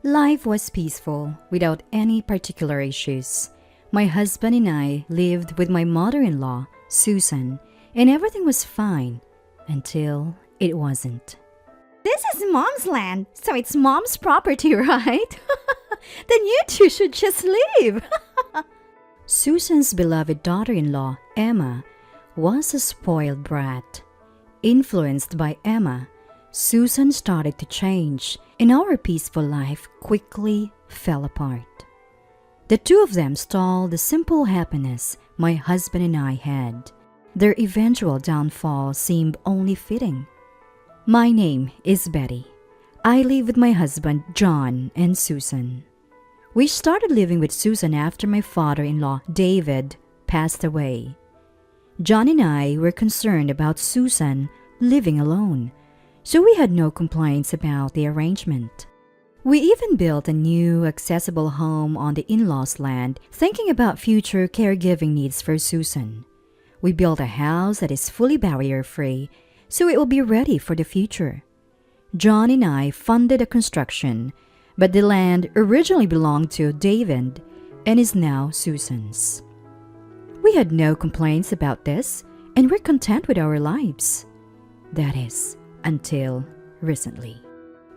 Life was peaceful, without any particular issues. My husband and I lived with my mother-in-law, Susan, and everything was fine until it wasn't. This is Mom's land, so it's Mom's property, right? Then you two should just leave. Susan's beloved daughter-in-law, Emma, was a spoiled brat. Influenced by Emma, Susan started to change, and our peaceful life quickly fell apart. The two of them stalled the simple happiness my husband and I had. Their eventual downfall seemed only fitting. My name is Betty. I live with my husband, John, and Susan. We started living with Susan after my father-in-law, David, passed away. John and I were concerned about Susan living alone, so we had no complaints about the arrangement. We even built a new, accessible home on the in-laws' land, thinking about future caregiving needs for Susan. We built a house that is fully barrier-free, so it will be ready for the future. John and I funded the construction, but the land originally belonged to David and is now Susan's. We had no complaints about this, and we're content with our lives. That is, until recently.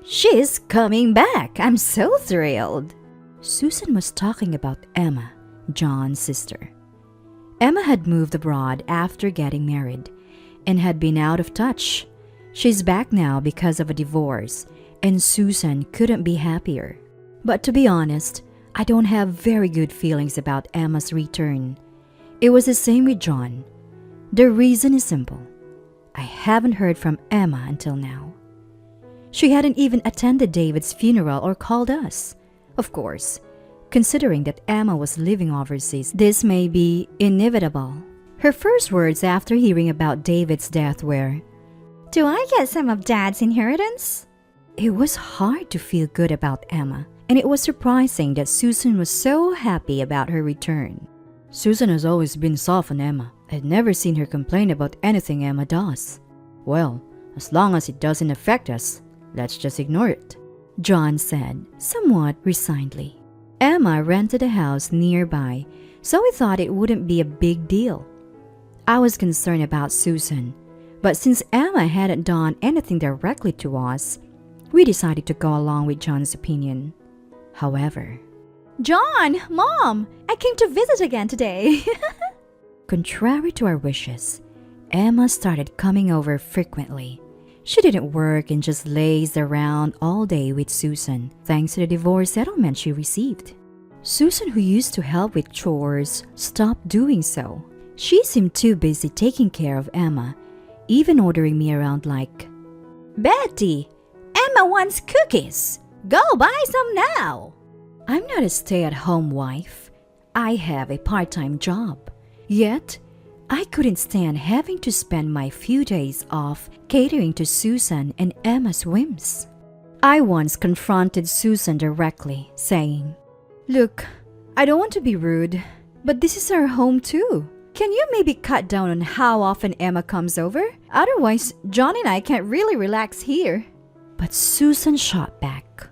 She's coming back. I'm so thrilled. Susan was talking about Emma, John's sister. Emma had moved abroad after getting married and had been out of touch. She's back now because of a divorce, and Susan couldn't be happier. But to be honest, I don't have very good feelings about Emma's return. It was the same with John. The reason is simple. I haven't heard from Emma until now. She hadn't even attended David's funeral or called us. Of course, considering that Emma was living overseas, this may be inevitable. Her first words after hearing about David's death were, "Do I get some of Dad's inheritance?" It was hard to feel good about Emma, and it was surprising that Susan was so happy about her return. Susan has always been soft on Emma. I'd never seen her complain about anything Emma does. Well, as long as it doesn't affect us, let's just ignore it, John said, somewhat resignedly. Emma rented a house nearby, so we thought it wouldn't be a big deal. I was concerned about Susan, but since Emma hadn't done anything directly to us, we decided to go along with John's opinion. However, John, Mom, I came to visit again today. Contrary to our wishes, Emma started coming over frequently. She didn't work and just lays around all day with Susan, thanks to the divorce settlement she received. Susan, who used to help with chores, stopped doing so. She seemed too busy taking care of Emma, even ordering me around like, "Betty, Emma wants cookies. Go buy some now." I'm not a stay-at-home wife. I have a part-time job. Yet, I couldn't stand having to spend my few days off catering to Susan and Emma's whims. I once confronted Susan directly, saying, "Look, I don't want to be rude, but this is our home too. Can you maybe cut down on how often Emma comes over? Otherwise, John and I can't really relax here." But Susan shot back,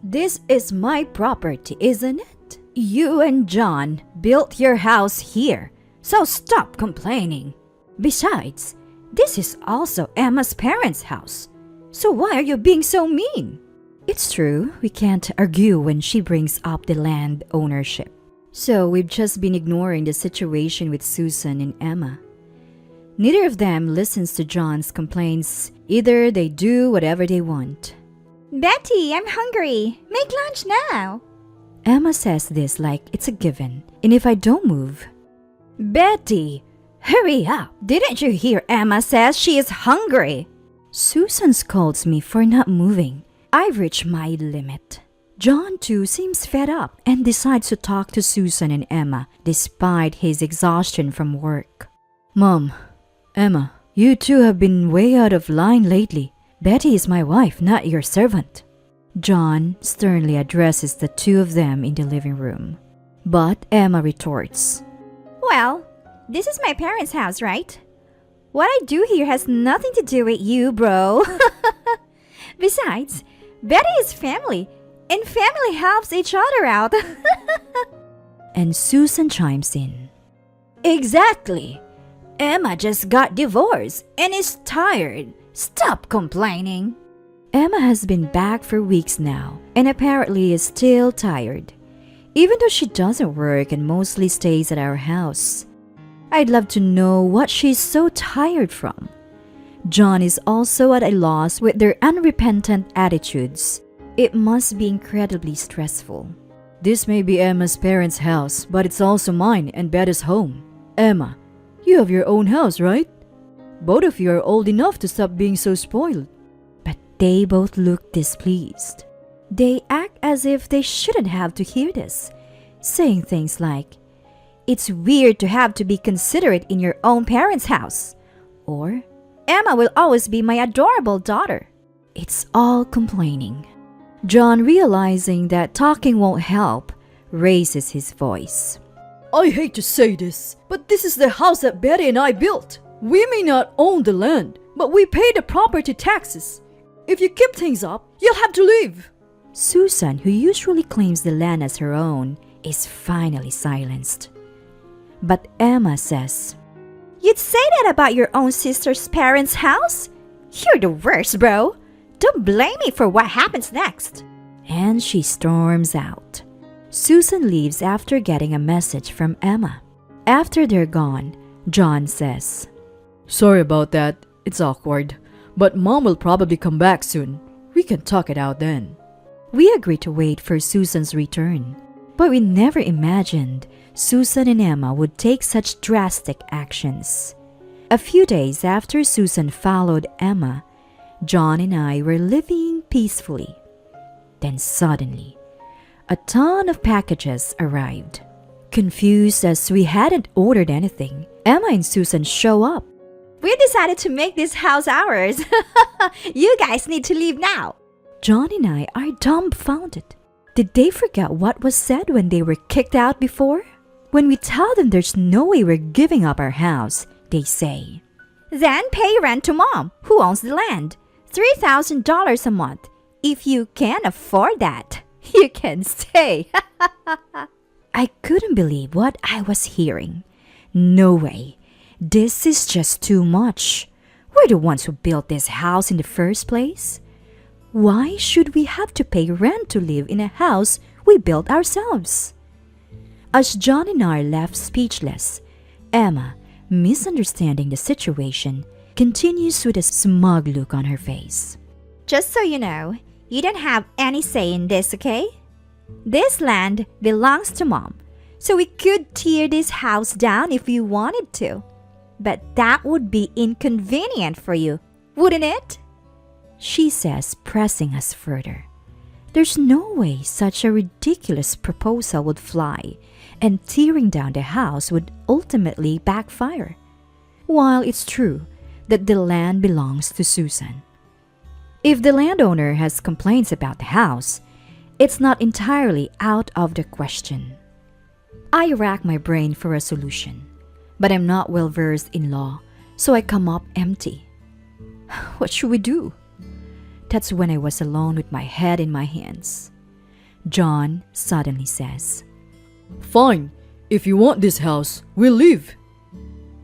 "This is my property, isn't it? You and John built your house here, so stop complaining. Besides, this is also Emma's parents' house, so why are you being so mean?" It's true, we can't argue when she brings up the land ownership. So we've just been ignoring the situation with Susan and Emma. Neither of them listens to John's complaints. Either they do whatever they want. "Betty, I'm hungry. Make lunch now." Emma says this like it's a given, and if I don't move, "Betty, hurry up. Didn't you hear Emma says she is hungry?" Susan scolds me for not moving. I've reached my limit. John, too, seems fed up and decides to talk to Susan and Emma despite his exhaustion from work. "Mom, Emma, you two have been way out of line lately. Betty is my wife, not your servant." John sternly addresses the two of them in the living room. But Emma retorts, "Well, this is my parents' house, right? What I do here has nothing to do with you, bro." Besides, Betty is family, And family helps each other out. And Susan chimes in. Exactly. Emma just got divorced and is tired. Stop complaining. Emma has been back for weeks now and apparently is still tired, even though she doesn't work and mostly stays at our house. I'd love to know what she's so tired from. John is also at a loss with their unrepentant attitudes. It must be incredibly stressful. This may be Emma's parents' house, but it's also mine and Betta's home. Emma, you have your own house, right? Both of you are old enough to stop being so spoiled. But they both look displeased. They act as if they shouldn't have to hear this, saying things like, "It's weird to have to be considerate in your own parents' house." Or, "Emma will always be my adorable daughter." It's all complaining. John, realizing that talking won't help, raises his voice. I hate to say this, but this is the house that Betty and I built. We may not own the land, but we pay the property taxes. If you keep things up, you'll have to leave. Susan, who usually claims the land as her own, is finally silenced. But Emma says, "You'd say that about your own sister's parents' house? You're the worst, bro. Don't blame me for what happens next." And she storms out. Susan leaves after getting a message from Emma. After they're gone, John says, Sorry about that. It's awkward. But Mom will probably come back soon. We can talk it out then. We agree to wait for Susan's return. But we never imagined Susan and Emma would take such drastic actions. A few days after Susan followed Emma, John and I were living peacefully. Then suddenly, a ton of packages arrived. Confused as we hadn't ordered anything, Emma and Susan show up. "We decided to make this house ours. You guys need to leave now." John and I are dumbfounded. Did they forget what was said when they were kicked out before? When we tell them there's no way we're giving up our house, they say, "Then pay rent to Mom, who owns the land. $3,000 a month. If you can afford that, you can stay." I couldn't believe what I was hearing. No way. This is just too much. We're the ones who built this house in the first place. Why should we have to pay rent to live in a house we built ourselves? As John and I left speechless, Emma, misunderstanding the situation, continues with a smug look on her face. "Just so you know, you don't have any say in this, okay? This land belongs to Mom, so we could tear this house down if we wanted to. But that would be inconvenient for you, wouldn't it?" She says, pressing us further. There's no way such a ridiculous proposal would fly, and tearing down the house would ultimately backfire. While it's true that the land belongs to Susan. If the landowner has complaints about the house, it's not entirely out of the question. I rack my brain for a solution, but I'm not well versed in law, so I come up empty. What should we do? That's when I was alone with my head in my hands. John suddenly says, Fine. If you want this house, we'll leave.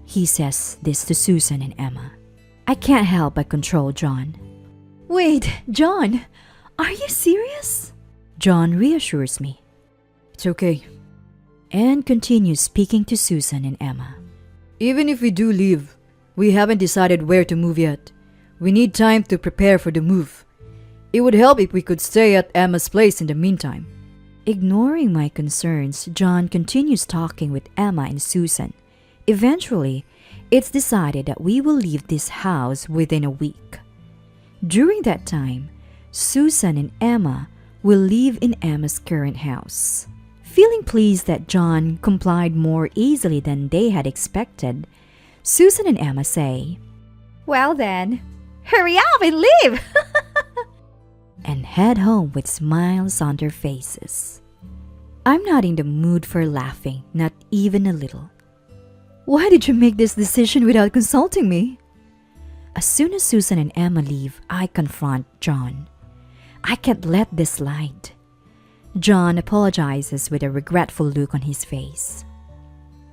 He says this to Susan and Emma. I can't help but control John. "Wait, John, are you serious?" John reassures me. It's okay. And continues speaking to Susan and Emma. Even if we do leave, we haven't decided where to move yet. We need time to prepare for the move. It would help if we could stay at Emma's place in the meantime. Ignoring my concerns, John continues talking with Emma and Susan. Eventually, it's decided that we will leave this house within a week. During that time, Susan and Emma will live in Emma's current house. Feeling pleased that John complied more easily than they had expected, Susan and Emma say, "Well then, hurry up and leave!" and head home with smiles on their faces. I'm not in the mood for laughing, not even a little. Why did you make this decision without consulting me? As soon as Susan and Emma leave, I confront John. I can't let this slide. John apologizes with a regretful look on his face.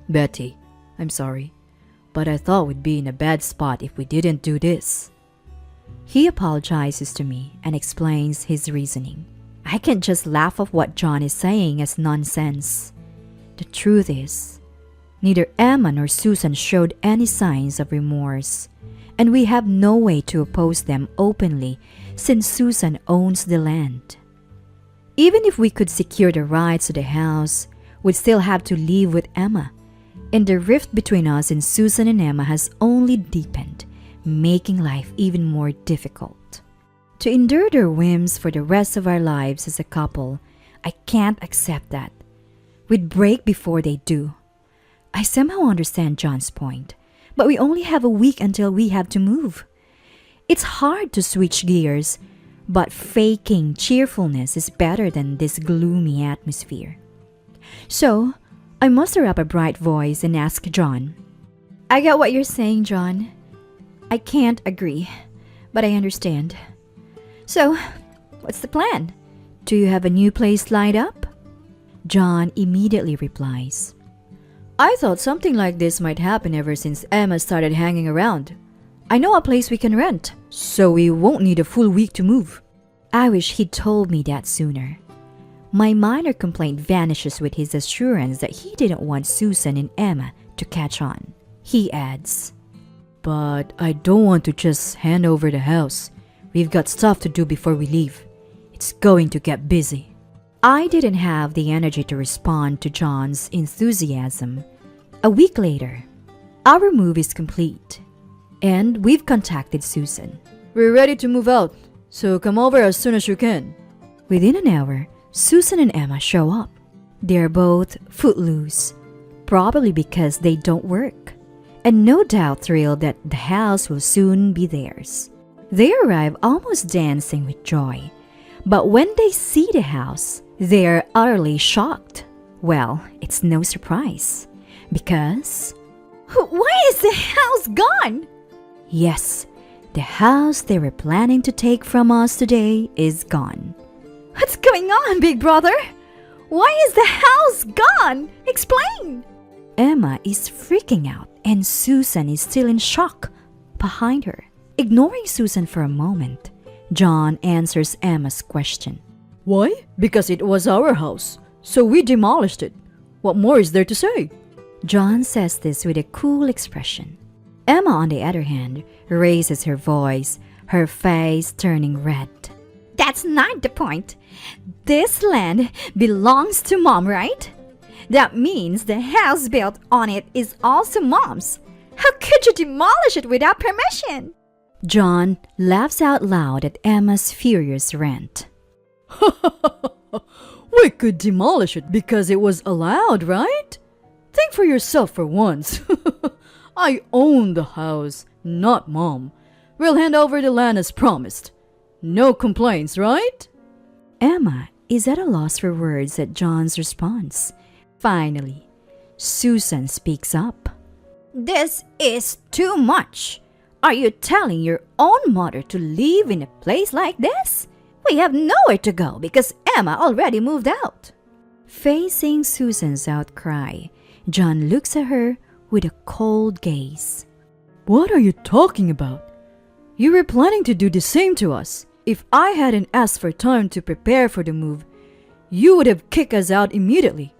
Betty, I'm sorry, but I thought we'd be in a bad spot if we didn't do this. He apologizes to me and explains his reasoning. I can't just laugh off what John is saying as nonsense. The truth is, neither Emma nor Susan showed any signs of remorse, and we have no way to oppose them openly since Susan owns the land. Even if we could secure the rights to the house, we'd still have to live with Emma, and the rift between us and Susan and Emma has only deepened, making life even more difficult. To endure their whims for the rest of our lives as a couple, I can't accept that. We'd break before they do. I somehow understand John's point, but we only have a week until we have to move. It's hard to switch gears, but faking cheerfulness is better than this gloomy atmosphere. So, I muster up a bright voice and ask John, I get what you're saying, John. I can't agree, but I understand. So, what's the plan? Do you have a new place lined up? John immediately replies, I thought something like this might happen ever since Emma started hanging around. I know a place we can rent, so we won't need a full week to move. I wish he'd told me that sooner. My minor complaint vanishes with his assurance that he didn't want Susan and Emma to catch on. He adds, But I don't want to just hand over the house. We've got stuff to do before we leave. It's going to get busy. I didn't have the energy to respond to John's enthusiasm. A week later, our move is complete, and we've contacted Susan. We're ready to move out, so come over as soon as you can. Within an hour, Susan and Emma show up. They're both footloose, probably because they don't work, and no doubt thrilled that the house will soon be theirs. They arrive almost dancing with joy, but when they see the house, they're utterly shocked. Well, it's no surprise, because... Why is the house gone? Yes, the house they were planning to take from us today is gone. What's going on, big brother? Why is the house gone? Explain! Emma is freaking out and Susan is still in shock behind her. Ignoring Susan for a moment, John answers Emma's question. Why? Because it was our house, so we demolished it. What more is there to say? John says this with a cool expression. Emma, on the other hand, raises her voice, her face turning red. That's not the point. This land belongs to Mom, right? That means the house built on it is also Mom's. How could you demolish it without permission? John laughs out loud at Emma's furious rant. We could demolish it because it was allowed, right? Think for yourself for once. I own the house, not Mom. We'll hand over the land as promised. No complaints, right? Emma is at a loss for words at John's response. Finally, Susan speaks up. This is too much. Are you telling your own mother to live in a place like this? We have nowhere to go because Emma already moved out. Facing Susan's outcry, John looks at her with a cold gaze. What are you talking about? You were planning to do the same to us. If I hadn't asked for time to prepare for the move, you would have kicked us out immediately.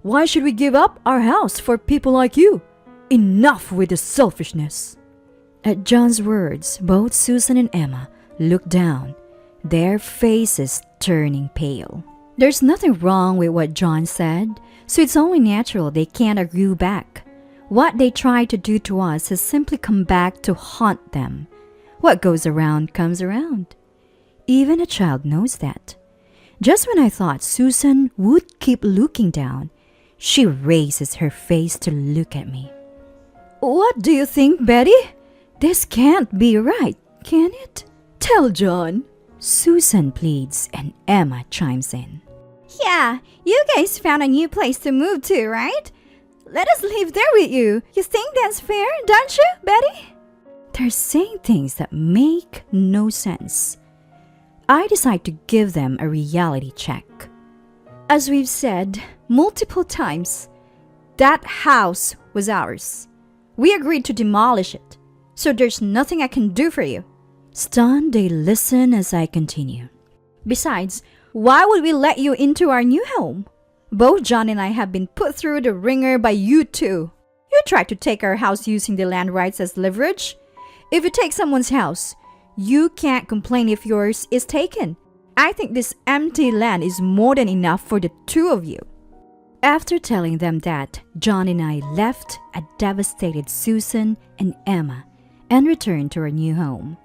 Why should we give up our house for people like you? Enough with the selfishness. At John's words, both Susan and Emma look down, their faces turning pale. There's nothing wrong with what John said, so it's only natural they can't argue back. What they tried to do to us has simply come back to haunt them. What goes around comes around. Even a child knows that. Just when I thought Susan would keep looking down, she raises her face to look at me. What do you think, Betty? This can't be right, can it? Tell John. Susan pleads and Emma chimes in. Yeah, you guys found a new place to move to, right? Let us live there with you. You think that's fair, don't you, Betty? They're saying things that make no sense. I decide to give them a reality check. As we've said multiple times, that house was ours. We agreed to demolish it, so there's nothing I can do for you. Stunned, they listen as I continue. Besides, why would we let you into our new home? Both John and I have been put through the ringer by you two. You tried to take our house using the land rights as leverage. If you take someone's house, you can't complain if yours is taken. I think this empty land is more than enough for the two of you. After telling them that, John and I left a devastated Susan and Emma and returned to our new home.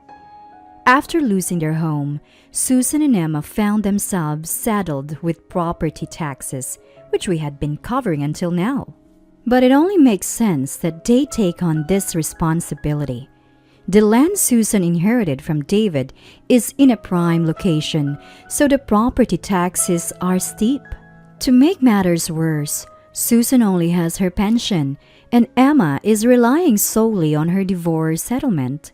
After losing their home, Susan and Emma found themselves saddled with property taxes, which we had been covering until now. But it only makes sense that they take on this responsibility. The land Susan inherited from David is in a prime location, so the property taxes are steep. To make matters worse, Susan only has her pension, and Emma is relying solely on her divorce settlement.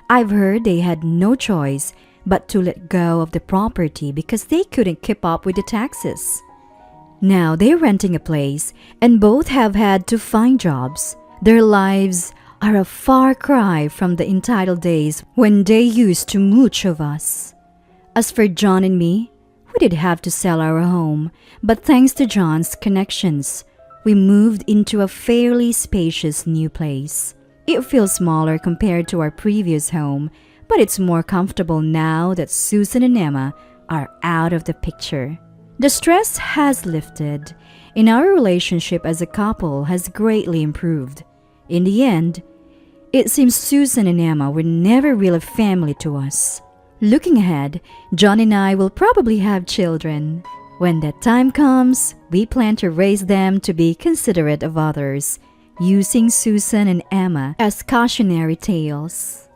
I've heard they had no choice but to let go of the property because they couldn't keep up with the taxes. Now they're renting a place, and both have had to find jobs. Their lives are a far cry from the entitled days when they used to mooch of us. As for John and me, we did have to sell our home, but thanks to John's connections, we moved into a fairly spacious new place. It feels smaller compared to our previous home, but it's more comfortable now that Susan and Emma are out of the picture. The stress has lifted, and our relationship as a couple has greatly improved. In the end, it seems Susan and Emma were never really family to us. Looking ahead, John and I will probably have children. When that time comes, we plan to raise them to be considerate of others, using Susan and Emma as cautionary tales.